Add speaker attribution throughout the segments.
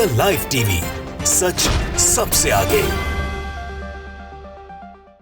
Speaker 1: The live TV, सच सबसे आगे।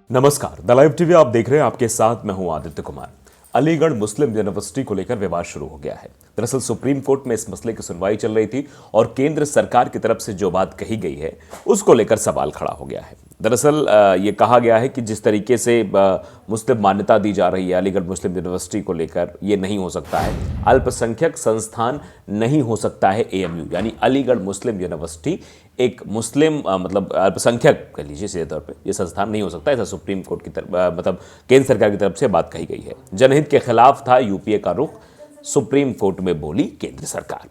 Speaker 2: नमस्कार, द लाइव टीवी आप देख रहे हैं। आपके साथ मैं हूं आदित्य कुमार। अलीगढ़ मुस्लिम यूनिवर्सिटी को लेकर विवाद शुरू हो गया है। दरअसल सुप्रीम कोर्ट में इस मसले की सुनवाई चल रही थी और केंद्र सरकार की तरफ से जो बात कही गई है उसको लेकर सवाल खड़ा हो गया है। दरअसल ये कहा गया है कि जिस तरीके से मुस्लिम मान्यता दी जा रही है अलीगढ़ मुस्लिम यूनिवर्सिटी को लेकर, ये नहीं हो सकता है। अल्पसंख्यक संस्थान नहीं हो सकता है एएमयू, यानी अलीगढ़ मुस्लिम यूनिवर्सिटी एक मुस्लिम मतलब अल्पसंख्यक कह लीजिए सीधे तौर पे, ये संस्थान नहीं हो सकता। ऐसा सुप्रीम कोर्ट की तरफ मतलब केंद्र सरकार की तरफ से बात कही गई है। जनहित के खिलाफ था यूपीए का रुख, सुप्रीम कोर्ट में बोली केंद्र सरकार।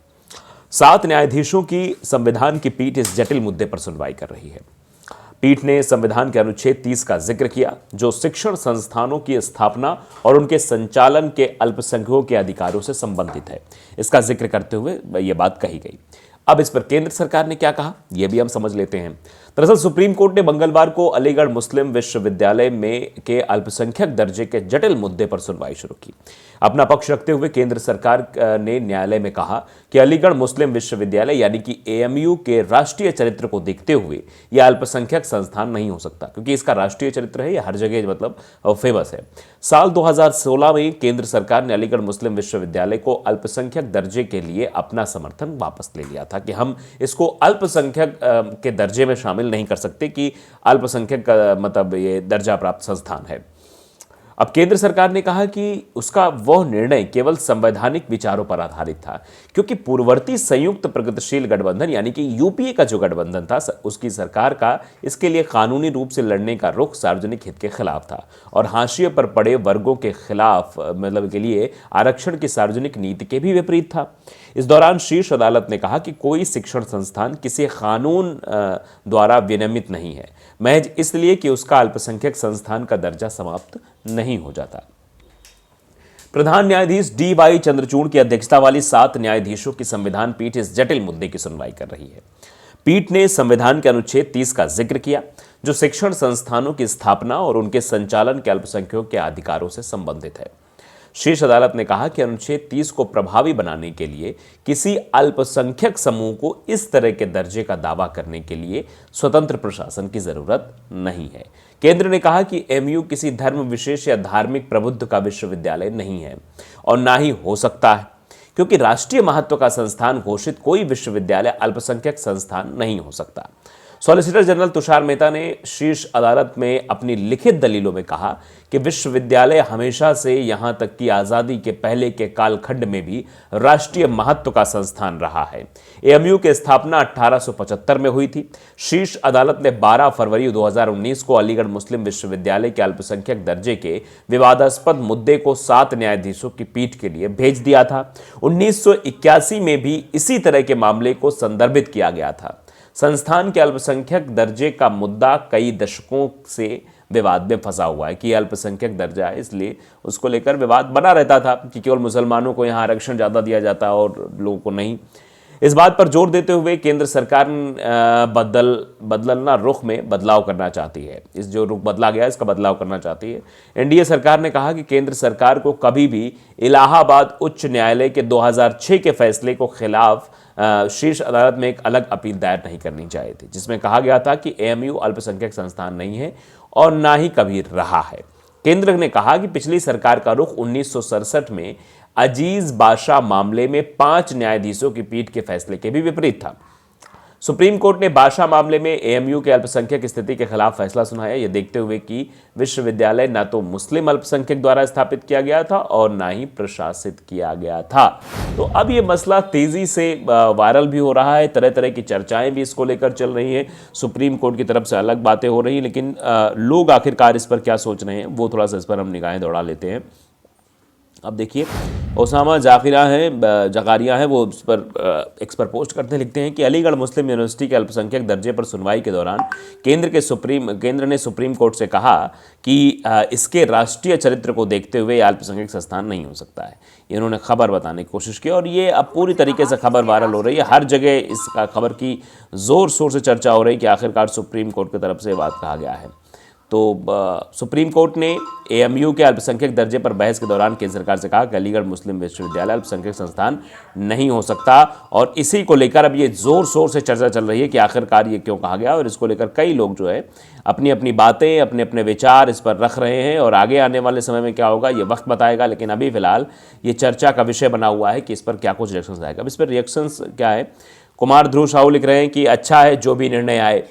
Speaker 2: 7 न्यायाधीशों की संविधान की पीठ इस जटिल मुद्दे पर सुनवाई कर रही है। पीठ ने संविधान के अनुच्छेद 30 का जिक्र किया, जो शिक्षण संस्थानों की स्थापना और उनके संचालन के अल्पसंख्यकों के अधिकारों से संबंधित है। इसका जिक्र करते हुए यह बात कही गई। अब इस पर केंद्र सरकार ने क्या कहा, यह भी हम समझ लेते हैं। दरअसल सुप्रीम कोर्ट ने मंगलवार को अलीगढ़ मुस्लिम विश्वविद्यालय में के अल्पसंख्यक दर्जे के जटिल मुद्दे पर सुनवाई शुरू की। अपना पक्ष रखते हुए केंद्र सरकार ने न्यायालय में कहा कि अलीगढ़ मुस्लिम विश्वविद्यालय यानी कि एएमयू के राष्ट्रीय चरित्र को देखते हुए यह अल्पसंख्यक संस्थान नहीं हो सकता, क्योंकि इसका राष्ट्रीय चरित्र है, यह हर जगह मतलब फेमस है। साल 2016 में केंद्र सरकार ने अलीगढ़ मुस्लिम विश्वविद्यालय को अल्पसंख्यक दर्जे के लिए अपना समर्थन वापस ले लिया था कि हम इसको अल्पसंख्यक के दर्जे में शामिल नहीं कर सकते कि अल्पसंख्यक का मतलब ये दर्जा प्राप्त संस्थान है। अब केंद्र सरकार ने कहा कि उसका वह निर्णय केवल संवैधानिक विचारों पर आधारित था, क्योंकि पूर्ववर्ती संयुक्त प्रगतिशील गठबंधन यानी कि यूपीए का जो गठबंधन था उसकी सरकार का इसके लिए कानूनी रूप से लड़ने का रुख सार्वजनिक हित के खिलाफ था और हाशिए पर पड़े वर्गों के खिलाफ मतलब के लिए आरक्षण की सार्वजनिक नीति के भी विपरीत था। इस दौरान शीर्ष अदालत ने कहा कि कोई शिक्षण संस्थान किसी कानून द्वारा विनियमित नहीं है, महज इसलिए कि उसका अल्पसंख्यक संस्थान का दर्जा समाप्त नहीं हो जाता। प्रधान न्यायाधीश डीवाई चंद्रचूड़ की अध्यक्षता वाली 7 न्यायाधीशों की संविधान पीठ इस जटिल मुद्दे की सुनवाई कर रही है। पीठ ने संविधान के अनुच्छेद 30 का जिक्र किया, जो शिक्षण संस्थानों की स्थापना और उनके संचालन के अल्पसंख्यकों के अधिकारों से संबंधित है। शीर्ष अदालत ने कहा कि अनुच्छेद 30 को प्रभावी बनाने के लिए किसी अल्पसंख्यक समूह को इस तरह के दर्जे का दावा करने के लिए स्वतंत्र प्रशासन की जरूरत नहीं है। केंद्र ने कहा कि एमयू किसी धर्म विशेष या धार्मिक प्रबुद्ध का विश्वविद्यालय नहीं है और ना ही हो सकता है, क्योंकि राष्ट्रीय महत्व का संस्थान घोषित कोई विश्वविद्यालय अल्पसंख्यक संस्थान नहीं हो सकता। सॉलिसिटर जनरल तुषार मेहता ने शीर्ष अदालत में अपनी लिखित दलीलों में कहा कि विश्वविद्यालय हमेशा से यहां तक कि आजादी के पहले के कालखंड में भी राष्ट्रीय महत्व का संस्थान रहा है। एएमयू की स्थापना 1875 में हुई थी। शीर्ष अदालत ने 12 फरवरी 2019 को अलीगढ़ मुस्लिम विश्वविद्यालय के अल्पसंख्यक दर्जे के विवादास्पद मुद्दे को 7 न्यायाधीशों की पीठ के लिए भेज दिया था। 1981 में भी इसी तरह के मामले को संदर्भित किया गया था। संस्थान के अल्पसंख्यक दर्जे का मुद्दा कई दशकों से विवाद में फंसा हुआ है कि अल्पसंख्यक दर्जा है, इसलिए उसको लेकर विवाद बना रहता था कि केवल मुसलमानों को यहाँ आरक्षण ज़्यादा दिया जाता और लोगों को नहीं। इस बात पर जोर देते हुए केंद्र सरकार बदलना रुख में बदलाव करना चाहती है। इस जो रुख बदला गया इसका बदलाव करना चाहती है। एनडीए सरकार ने कहा कि केंद्र सरकार को कभी भी इलाहाबाद उच्च न्यायालय के 2006 के फैसले को खिलाफ शीर्ष अदालत में एक अलग अपील दायर नहीं करनी चाहिए थी, जिसमें कहा गया था कि एएमयू अल्पसंख्यक संस्थान नहीं है और ना ही कभी रहा है। केंद्र ने कहा कि पिछली सरकार का रुख 1967 में अजीज बादशाह मामले में 5 न्यायाधीशों की पीठ के फैसले के भी विपरीत था। सुप्रीम कोर्ट ने बादशाह मामले में एएमयू के अल्पसंख्यक स्थिति के खिलाफ फैसला सुनाया, यह देखते हुए कि विश्वविद्यालय न तो मुस्लिम अल्पसंख्यक द्वारा स्थापित किया गया था और ना ही प्रशासित किया गया था। तो अब यह मसला तेजी से वायरल भी हो रहा है, तरह तरह की चर्चाएं भी इसको लेकर चल रही हैं। सुप्रीम कोर्ट की तरफ से अलग बातें हो रही हैं, लेकिन लोग आखिरकार इस पर क्या सोच रहे हैं वो थोड़ा सा इस पर हम निगाहें दौड़ा लेते हैं। अब देखिए, ओसामा जकारिया है वो उस पर एक्स पर पोस्ट करते लिखते हैं कि अलीगढ़ मुस्लिम यूनिवर्सिटी के अल्पसंख्यक दर्जे पर सुनवाई के दौरान केंद्र ने सुप्रीम कोर्ट से कहा कि इसके राष्ट्रीय चरित्र को देखते हुए यह अल्पसंख्यक संस्थान नहीं हो सकता है। इन्होंने खबर बताने की कोशिश की और ये अब पूरी तरीके से खबर वायरल हो रही है। हर जगह इसका खबर की ज़ोर शोर से चर्चा हो रही है कि आखिरकार सुप्रीम कोर्ट की तरफ से बात कहा गया है। तो सुप्रीम कोर्ट ने एएमयू के अल्पसंख्यक दर्जे पर बहस के दौरान केंद्र सरकार से कहा कि अलीगढ़ मुस्लिम विश्वविद्यालय अल्पसंख्यक संस्थान नहीं हो सकता, और इसी को लेकर अब ये जोर शोर से चर्चा चल रही है कि आखिरकार ये क्यों कहा गया, और इसको लेकर कई लोग जो है अपनी अपनी बातें, अपने अपने विचार इस पर रख रहे हैं, और आगे आने वाले समय में क्या होगा ये वक्त बताएगा। लेकिन अभी फिलहाल ये चर्चा का विषय बना हुआ है कि इस पर क्या कुछ रिएक्शंस आएगा। अब इस पर रिएक्शंस क्या है, कुमार ध्रुव साहू लिख रहे हैं कि अच्छा है जो भी निर्णय आए।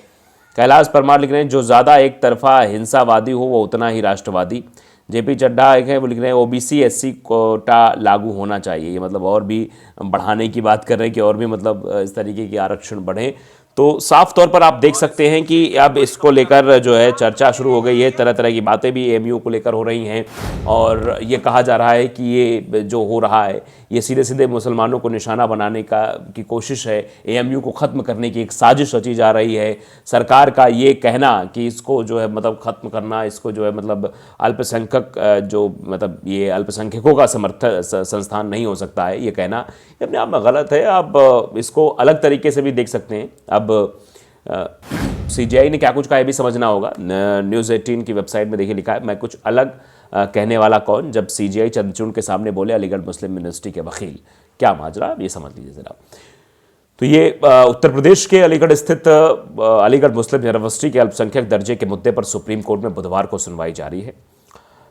Speaker 2: कैलाश परमार लिख रहे हैं जो ज़्यादा एक तरफा हिंसावादी हो वो उतना ही राष्ट्रवादी। जेपी चड्ढा एक है, वो लिख रहे हैं ओबीसी एससी कोटा लागू होना चाहिए। ये मतलब और भी बढ़ाने की बात कर रहे हैं कि और भी मतलब इस तरीके की आरक्षण बढ़े। तो साफ तौर पर आप देख सकते हैं कि अब इसको लेकर जो है चर्चा शुरू हो गई है, तरह तरह की बातें भी एएमयू को लेकर हो रही हैं, और ये कहा जा रहा है कि ये जो हो रहा है ये सीधे सीधे मुसलमानों को निशाना बनाने की कोशिश है, एएमयू को ख़त्म करने की एक साजिश रची जा रही है। सरकार का ये कहना कि इसको जो है मतलब ख़त्म करना, इसको जो है मतलब अल्पसंख्यक जो मतलब ये अल्पसंख्यकों का समर्थन संस्थान नहीं हो सकता है, ये कहना ये अपने आप में गलत है। आप इसको अलग तरीके से भी देख सकते हैं। अब सीजीआई ने क्या कुछ कहा, भी समझना होगा। न्यूज़ 18 की वेबसाइट में देखिए लिखा है, मैं कुछ अलग कहने वाला कौन, जब सीजीआई चंद्रचूड़ के सामने बोले अलीगढ़ मुस्लिम यूनिवर्सिटी के वकील। क्या माजरा, ये समझ लीजिए जरा। तो ये उत्तर प्रदेश के अलीगढ़ स्थित अलीगढ़ मुस्लिम यूनिवर्सिटी के अल्पसंख्यक दर्जे के मुद्दे पर सुप्रीम कोर्ट में बुधवार को सुनवाई जारी है।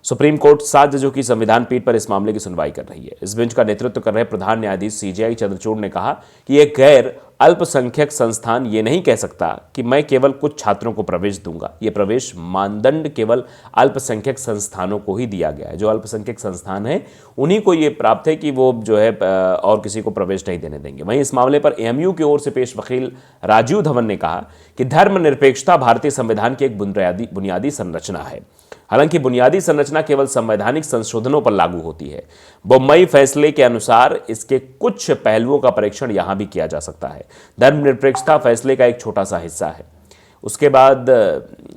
Speaker 2: सुप्रीम कोर्ट 7 जजों की संविधान पीठ पर इस मामले की सुनवाई कर रही है। इस बेंच का नेतृत्व कर रहे प्रधान न्यायाधीश सीजेआई चंद्रचूड़ ने कहा कि एक गैर अल्पसंख्यक संस्थान ये नहीं कह सकता कि मैं केवल कुछ छात्रों को प्रवेश दूंगा। ये प्रवेश मानदंड केवल अल्पसंख्यक संस्थानों को ही दिया गया है। जो अल्पसंख्यक संस्थान है उन्हीं को ये प्राप्त है कि वो जो है और किसी को प्रवेश नहीं देने देंगे। वहीं इस मामले पर एएमयू की ओर से पेश वकील राजीव धवन ने कहा कि धर्मनिरपेक्षता भारतीय संविधान की एक बुनियादी संरचना है। हालांकि बुनियादी संरचना केवल संवैधानिक संशोधनों पर लागू होती है। बम्बई फैसले के अनुसार इसके कुछ पहलुओं का परीक्षण यहां भी किया जा सकता है। धर्मनिरपेक्षता फैसले का एक छोटा सा हिस्सा है। उसके बाद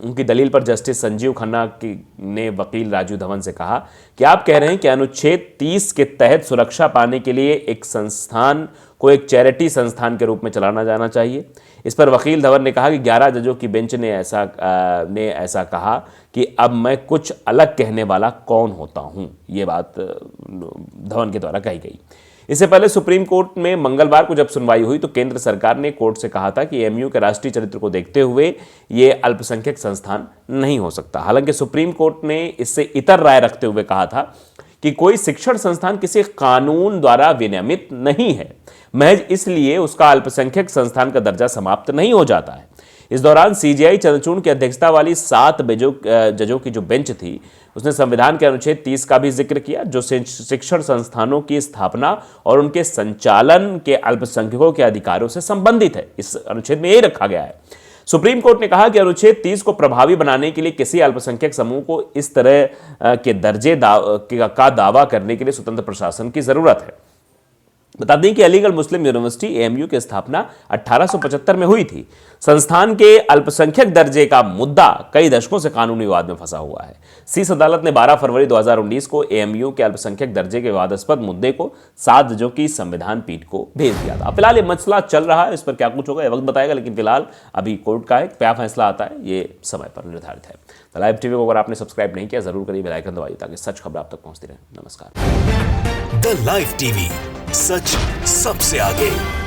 Speaker 2: उनकी दलील पर जस्टिस संजीव खन्ना ने वकील राजीव धवन से कहा कि आप कह रहे हैं कि अनुच्छेद 30 के तहत सुरक्षा पाने के लिए एक संस्थान को एक चैरिटी संस्थान के रूप में चलाना जाना चाहिए। इस पर वकील धवन ने कहा कि 11 जजों की बेंच ने ऐसा कहा कि अब मैं कुछ अलग कहने वाला कौन होता हूं। ये बात धवन के द्वारा कही गई। इससे पहले सुप्रीम कोर्ट में मंगलवार को जब सुनवाई हुई तो केंद्र सरकार ने कोर्ट से कहा था कि एएमयू के राष्ट्रीय चरित्र को देखते हुए ये अल्पसंख्यक संस्थान नहीं हो सकता। हालांकि सुप्रीम कोर्ट ने इससे इतर राय रखते हुए कहा था कि कोई शिक्षण संस्थान किसी कानून द्वारा विनियमित नहीं है, महज इसलिए उसका अल्पसंख्यक संस्थान का दर्जा समाप्त नहीं हो जाता है। इस दौरान सीजीआई चंद्रचूड़ की अध्यक्षता वाली 7 जजों की जो बेंच थी उसने संविधान के अनुच्छेद 30 का भी जिक्र किया, जो शिक्षण संस्थानों की स्थापना और उनके संचालन के अल्पसंख्यकों के अधिकारों से संबंधित है। इस अनुच्छेद में यही रखा गया है। सुप्रीम कोर्ट ने कहा कि अनुच्छेद 30 को प्रभावी बनाने के लिए किसी अल्पसंख्यक समूह को इस तरह के दर्जे का दावा करने के लिए स्वतंत्र प्रशासन की जरूरत है। बता दें कि अलीगढ़ मुस्लिम यूनिवर्सिटी एएमयू की स्थापना 1875 में हुई थी। संस्थान के अल्पसंख्यक दर्जे का मुद्दा कई दशकों से कानूनी विवाद में फंसा हुआ है। शीर्ष अदालत ने 12 फरवरी 2019 को एएमयू के अल्पसंख्यक दर्जे के विवादास्पद मुद्दे को 7 जजों की संविधान पीठ को भेज दिया था। फिलहाल ये मसला चल रहा है, इस पर क्या कुछ होगा ये वक्त बताएगा, लेकिन फिलहाल अभी कोर्ट का क्या फैसला आता है ये समय पर निर्धारित है। द लाइव टीवी को अगर आपने सब्सक्राइब नहीं किया जरूर करिए, बेल आइकन दबाइए ताकि सच खबर आप तक पहुंचती रहे। नमस्कार।
Speaker 1: द लाइव टीवी, सच सबसे आगे।